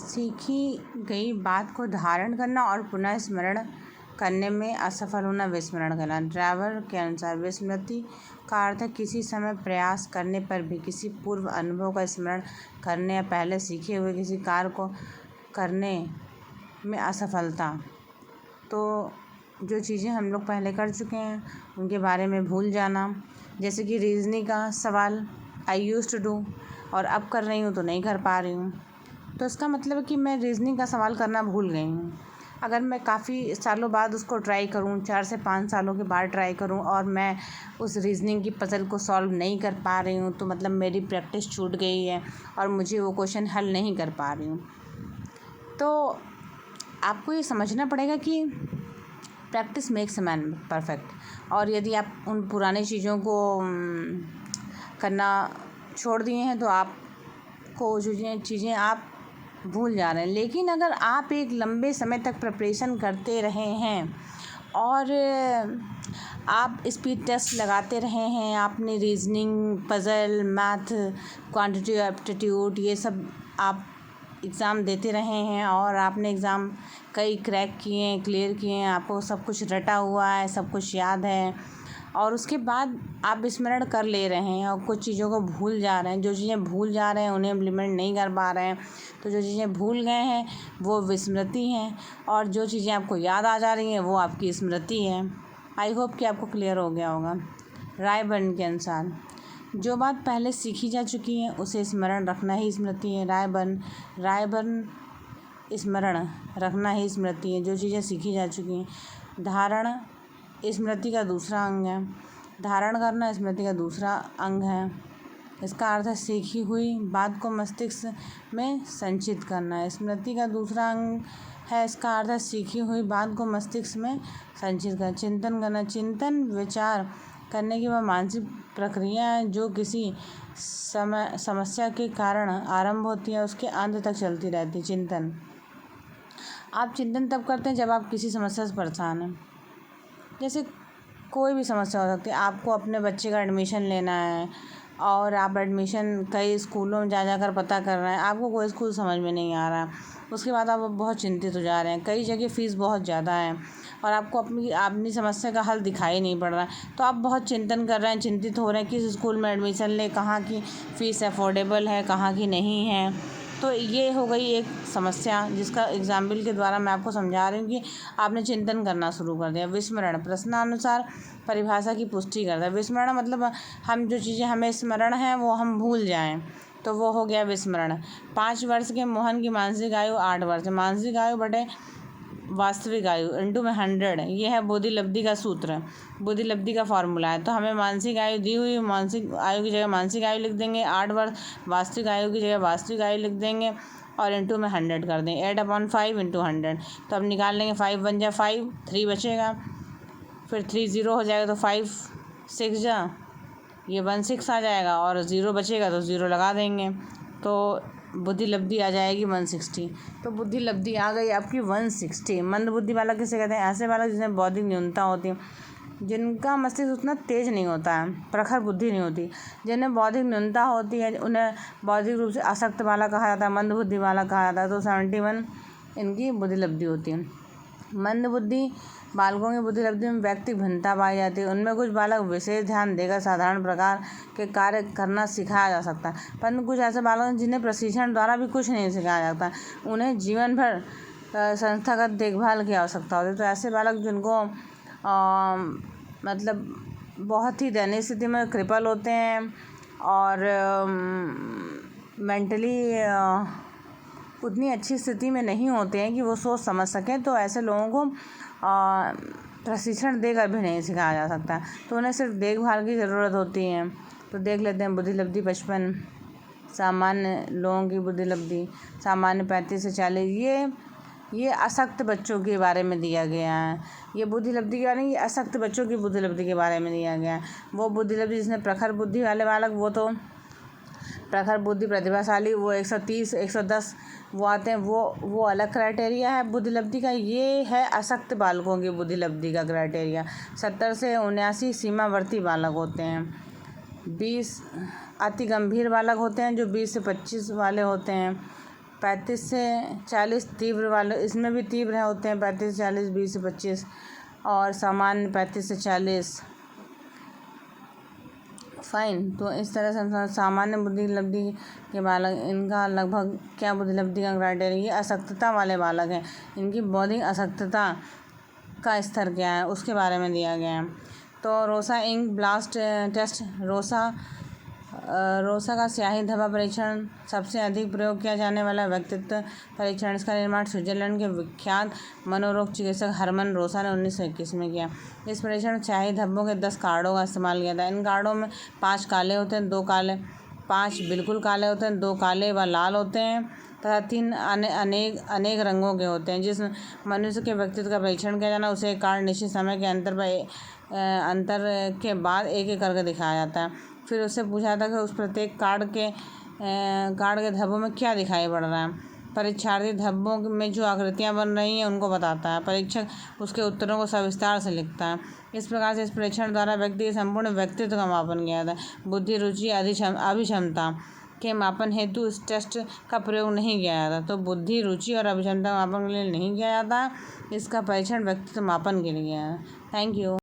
सीखी गई बात को धारण करना और पुनः स्मरण करने में असफल होना विस्मरण कहलाता है। ड्राइवर के अनुसार विस्मृति का अर्थ है किसी समय प्रयास करने पर भी किसी पूर्व अनुभव का स्मरण करने या पहले सीखे हुए किसी कार्य को करने में असफलता। तो जो चीज़ें हम लोग पहले कर चुके हैं उनके बारे में भूल जाना, जैसे कि रीजनिंग का सवाल आई यूज्ड टू डू और अब कर रही हूँ तो नहीं कर पा रही हूँ, तो इसका मतलब है कि मैं रीजनिंग का सवाल करना भूल गई हूँ। अगर मैं काफ़ी सालों बाद उसको ट्राई करूँ, 4 से 5 सालों के बाद ट्राई करूँ और मैं उस रीजनिंग की पज़ल को सॉल्व नहीं कर पा रही हूँ, तो मतलब मेरी प्रैक्टिस छूट गई है और मुझे वो क्वेश्चन हल नहीं कर पा रही हूँ। तो आपको ये समझना पड़ेगा कि practice makes a man perfect. और यदि आप उन पुरानी चीज़ों को करना छोड़ दिए हैं तो आपको जो चीज़ें आप भूल जा रहे हैं। लेकिन अगर आप एक लंबे समय तक प्रिपरेशन करते रहे हैं और आप स्पीड टेस्ट लगाते रहे हैं, आपने reasoning, puzzle, math, quantity aptitude ये सब आप एग्ज़ाम देते रहे हैं और आपने एग्ज़ाम कई क्रैक किए हैं, क्लियर किए हैं, आपको सब कुछ रटा हुआ है, सब कुछ याद है और उसके बाद आप स्मरण कर ले रहे हैं और कुछ चीज़ों को भूल जा रहे हैं। जो चीज़ें भूल जा रहे हैं उन्हें इम्प्लीमेंट नहीं कर पा रहे हैं, तो जो चीज़ें भूल गए हैं वो विस्मृति हैं और जो चीज़ें आपको याद आ जा रही हैं वो आपकी स्मृति है। आई होप कि आपको क्लियर हो गया होगा। रायबर्न के अनुसार जो बात पहले सीखी जा चुकी है उसे स्मरण रखना ही स्मृति है। रायबर्न स्मरण रखना ही स्मृति है, जो चीज़ें सीखी जा चुकी हैं। धारण स्मृति का दूसरा अंग है। धारण करना स्मृति का दूसरा अंग है। इसका अर्थ है सीखी हुई बात को मस्तिष्क में संचित करना। स्मृति का दूसरा अंग है, इसका अर्थ है सीखी हुई बात को मस्तिष्क में संचित करना। चिंतन करना, चिंतन विचार करने की वह मानसिक प्रक्रिया है जो किसी समस्या के कारण आरंभ होती है, उसके अंत तक चलती रहती है। चिंतन, आप चिंतन तब करते हैं जब आप किसी समस्या से परेशान हैं। जैसे कोई भी समस्या हो सकती है, आपको अपने बच्चे का एडमिशन लेना है और आप एडमिशन कई स्कूलों में जा कर पता कर रहे हैं, आपको कोई स्कूल समझ में नहीं आ रहा है। उसके बाद आप बहुत चिंतित हो जा रहे हैं, कई जगह फ़ीस बहुत ज़्यादा है और आपको अपनी समस्या का हल दिखाई नहीं पड़ रहा है, तो आप बहुत चिंतन कर रहे हैं, चिंतित हो रहे हैं किस स्कूल में एडमिशन लें, कहाँ की फ़ीस अफोर्डेबल है, कहाँ की नहीं है। तो ये हो गई एक समस्या जिसका एग्जाम्पल के द्वारा मैं आपको समझा रही हूँ कि आपने चिंतन करना शुरू कर दिया। विस्मरण प्रश्नानुसार परिभाषा की पुष्टि करता है। विस्मरण मतलब हम जो चीज़ें हमें स्मरण है वो हम भूल जाएं, तो वो हो गया विस्मरण। 5 वर्ष के मोहन की मानसिक आयु 8 वर्ष। मानसिक आयु बटे वास्तविक आयु इंटू में 100, ये है बुद्धिलब्धि का सूत्र, बुद्धिलब्धि का फॉर्मूला है। तो हमें मानसिक आयु दी हुई, मानसिक आयु की जगह मानसिक आयु लिख देंगे 8 वर्ष, वास्तविक आयु की जगह वास्तविक आयु लिख देंगे और इंटू में 100 कर देंगे। 8/5 इंटू 100, तो अब निकाल लेंगे 5 1 जा 5, 3 बचेगा, फिर 3 0 हो जाएगा तो 5 6 जा ये 16 आ जाएगा और 0 बचेगा तो 0 लगा देंगे, तो बुद्धिलब्धि आ जाएगी 160। तो बुद्धिलब्धि आ गई आपकी 160। मंदबुद्धि वाला किसे कहते हैं? ऐसे वाला जिसमें बौद्धिक न्यूनता होती है, जिनका मस्तिष्क उतना तेज़ नहीं होता है, प्रखर बुद्धि नहीं होती। जिन्हें बौद्धिक न्यूनता होती है उन्हें बौद्धिक रूप से अशक्त वाला कहा जाता है, मंदबुद्धि वाला कहा जाता है। तो 71 इनकी बुद्धिलब्धि होती है। मंदबुद्धि बालकों की बुद्धिलब्धि में व्यक्तिगत भिन्नता पाई जाती है। उनमें कुछ बालक विशेष ध्यान देकर साधारण प्रकार के कार्य करना सिखाया जा सकता है, परंतु कुछ ऐसे बालक हैं जिन्हें प्रशिक्षण द्वारा भी कुछ नहीं सिखाया जाता, उन्हें जीवन भर संस्थागत देखभाल की आवश्यकता होती है। तो ऐसे बालक जिनको मतलब बहुत ही दयनीय स्थिति में क्रिपल होते हैं और मेंटली उतनी अच्छी स्थिति में नहीं होते हैं कि वो सोच समझ सकें, तो ऐसे लोगों को प्रशिक्षण देकर भी नहीं सिखाया जा सकता, तो उन्हें सिर्फ देखभाल की ज़रूरत होती है। तो देख लेते हैं बुद्धिलब्धि 55। सामान्य लोगों की बुद्धिलब्धि सामान्य 35 से 40। ये अशक्त बच्चों के बारे में दिया गया है। ये बुद्धिलब्धि के बारे में, ये अशक्त बच्चों की बुद्धिलब्धि के बारे में दिया गया है। वो बुद्धिलब्धि जिसमें प्रखर बुद्धि वाले बालक, वो तो प्रखर बुद्धि प्रतिभाशाली, वो 130 110 वो आते हैं, वो अलग क्राइटेरिया है बुद्धिलब्धि का। ये है अशक्त बालकों की बुद्धिलब्धि का क्राइटेरिया। 70 से 79 सीमावर्ती बालक होते हैं। 20 अति गंभीर बालक होते हैं जो 20 से 25 वाले होते हैं। 35 से 40 तीव्र वाले, इसमें भी तीव्र होते हैं 35 से 40, 20 से 25 और सामान्य 35 से 40। फाइन। तो इस तरह से सामान्य बुद्धि लब्धि के बालक, इनका लगभग क्या बुद्धि लब्धि का क्राइटेरिया, ये अशक्तता वाले बालक हैं, इनकी बौद्धिक अशक्तता का स्तर क्या है उसके बारे में दिया गया है। तो रोसा इंक ब्लास्ट टेस्ट, रोसा का स्याही धब्बा परीक्षण सबसे अधिक प्रयोग किया जाने वाला व्यक्तित्व परीक्षण। इसका निर्माण स्विट्जरलैंड के विख्यात मनोरोग चिकित्सक हरमन रोसा ने 1921 में किया। इस परीक्षण में स्याही धब्बों के 10 कार्डों का इस्तेमाल किया था। इन कार्डों में 5 काले होते हैं, 2 काले, 5 बिल्कुल काले होते हैं, 2 काले व लाल होते हैं तथा 3 अनेक रंगों के होते हैं। जिस मनुष्य के व्यक्तित्व का परीक्षण किया जाना उसे एक कार्ड निश्चित समय के अंतर के बाद एक करके दिखाया जाता है। फिर उससे पूछा जाता है कि उस प्रत्येक कार्ड के धब्बों में क्या दिखाई पड़ रहा है। परीक्षार्थी धब्बों में जो आकृतियां बन रही हैं उनको बताता है, परीक्षक उसके उत्तरों को सविस्तार से लिखता है। इस प्रकार से इस परीक्षण द्वारा व्यक्ति के संपूर्ण व्यक्तित्व का मापन किया जाता है। बुद्धि, रुचि, अभिक्षमता के मापन हेतु इस टेस्ट का प्रयोग नहीं किया जाता। तो बुद्धि, रुचि और अभिक्षमता मापन के लिए नहीं किया जाता, इसका परीक्षण व्यक्तित्व मापन के लिए किया जाता है। Thank you.